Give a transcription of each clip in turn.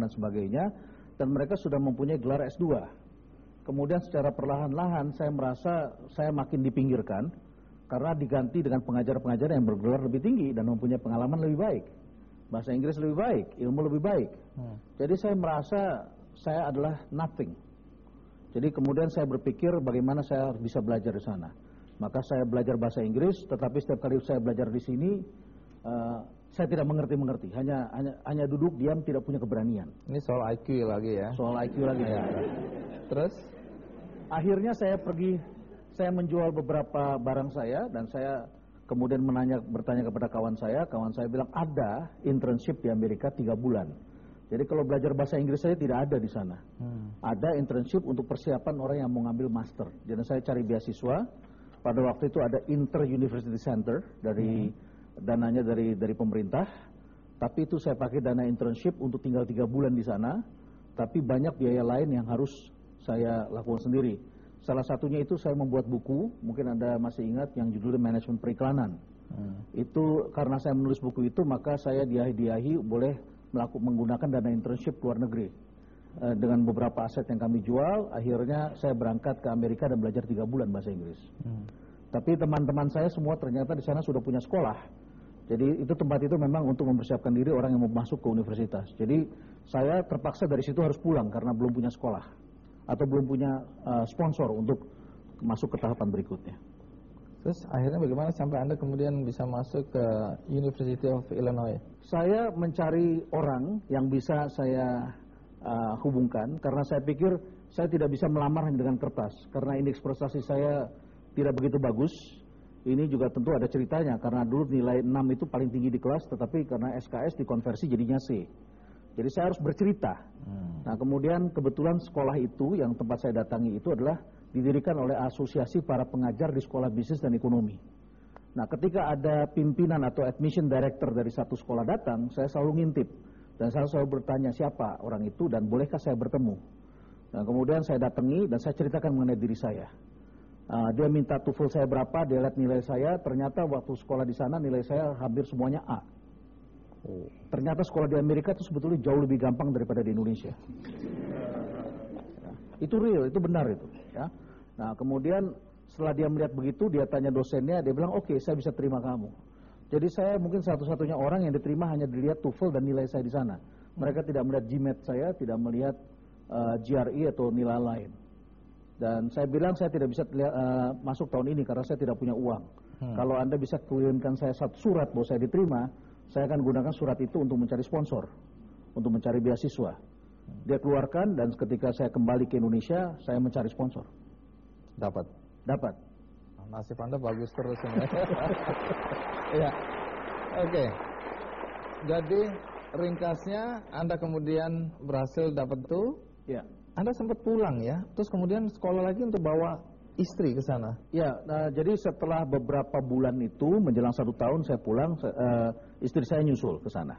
dan sebagainya, dan mereka sudah mempunyai gelar S2. Kemudian secara perlahan-lahan saya merasa saya makin dipinggirkan karena diganti dengan pengajar-pengajar yang bergelar lebih tinggi dan mempunyai pengalaman lebih baik, bahasa Inggris lebih baik, ilmu lebih baik. Jadi saya merasa saya adalah nothing. Jadi kemudian saya berpikir bagaimana saya bisa belajar di sana. Maka saya belajar bahasa Inggris, tetapi setiap kali saya belajar di sini saya tidak mengerti, hanya duduk diam, tidak punya keberanian. Ini soal IQ lagi ya? Soal IQ lagi ya. Terus? Akhirnya saya menjual beberapa barang saya, dan saya kemudian bertanya kepada kawan saya bilang ada internship di Amerika 3 bulan. Jadi kalau belajar bahasa Inggris saya tidak ada di sana. Ada internship untuk persiapan orang yang mau ngambil master. Jadi saya cari beasiswa. Pada waktu itu ada Inter University Center dari dananya dari pemerintah. Tapi itu saya pakai dana internship untuk tinggal 3 bulan di sana. Tapi banyak biaya lain yang harus saya lakukan sendiri. Salah satunya itu saya membuat buku, mungkin Anda masih ingat, yang judulnya Manajemen Periklanan. Itu karena saya menulis buku itu, maka saya diahi boleh menggunakan dana internship luar negeri. Dengan beberapa aset yang kami jual, akhirnya saya berangkat ke Amerika dan belajar 3 bulan bahasa Inggris. Tapi teman-teman saya semua ternyata di sana sudah punya sekolah. Jadi itu tempat itu memang untuk mempersiapkan diri orang yang mau masuk ke universitas. Jadi saya terpaksa dari situ harus pulang karena belum punya sekolah atau belum punya sponsor untuk masuk ke tahapan berikutnya. Terus akhirnya bagaimana sampai Anda kemudian bisa masuk ke University of Illinois? Saya mencari orang yang bisa saya hubungkan karena saya pikir saya tidak bisa melamar hanya dengan kertas karena indeks prestasi saya tidak begitu bagus. Ini juga tentu ada ceritanya karena dulu nilai 6 itu paling tinggi di kelas, tetapi karena SKS dikonversi jadinya C. Jadi saya harus bercerita. Nah kemudian kebetulan sekolah itu yang tempat saya datangi itu adalah didirikan oleh asosiasi para pengajar di sekolah bisnis dan ekonomi. Nah ketika ada pimpinan atau admission director dari satu sekolah datang, saya selalu ngintip. Dan saya selalu bertanya siapa orang itu dan bolehkah saya bertemu. Nah kemudian saya datangi dan saya ceritakan mengenai diri saya. Dia minta TOEFL saya berapa, dia lihat nilai saya, ternyata waktu sekolah di sana nilai saya hampir semuanya A. Ternyata sekolah di Amerika itu sebetulnya jauh lebih gampang daripada di Indonesia. Itu real, itu benar itu. Ya. Nah kemudian setelah dia melihat begitu, dia tanya dosennya, dia bilang oke, saya bisa terima kamu. Jadi saya mungkin satu-satunya orang yang diterima hanya dilihat TOEFL dan nilai saya di sana. Mereka tidak melihat GMAT saya, tidak melihat GRE atau nilai lain. Dan saya bilang saya tidak bisa masuk tahun ini karena saya tidak punya uang. Kalau Anda bisa kirimkan saya satu surat bahwa saya diterima, saya akan gunakan surat itu untuk mencari sponsor, untuk mencari beasiswa. Dia keluarkan dan ketika saya kembali ke Indonesia, saya mencari sponsor. Dapat. Nasib Anda bagus terus ini. Ya. Oke. Jadi ringkasnya Anda kemudian berhasil dapat itu. Ya. Anda sempat pulang ya, terus kemudian sekolah lagi untuk bawa istri ke sana. Ya, jadi setelah beberapa bulan itu menjelang 1 tahun saya pulang, istri saya nyusul ke sana.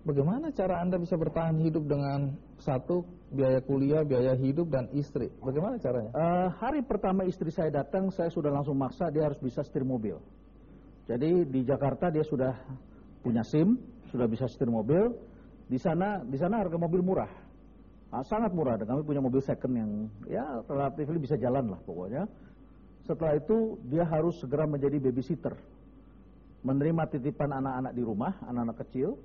Bagaimana cara Anda bisa bertahan hidup dengan satu biaya kuliah, biaya hidup dan istri? Bagaimana caranya? Hari pertama istri saya datang, saya sudah langsung maksa dia harus bisa setir mobil. Jadi di Jakarta dia sudah punya SIM, sudah bisa setir mobil. Di sana harga mobil murah. Sangat murah, dan kami punya mobil second yang ya relatif bisa jalan lah pokoknya. Setelah itu dia harus segera menjadi babysitter, menerima titipan anak-anak di rumah, anak-anak kecil.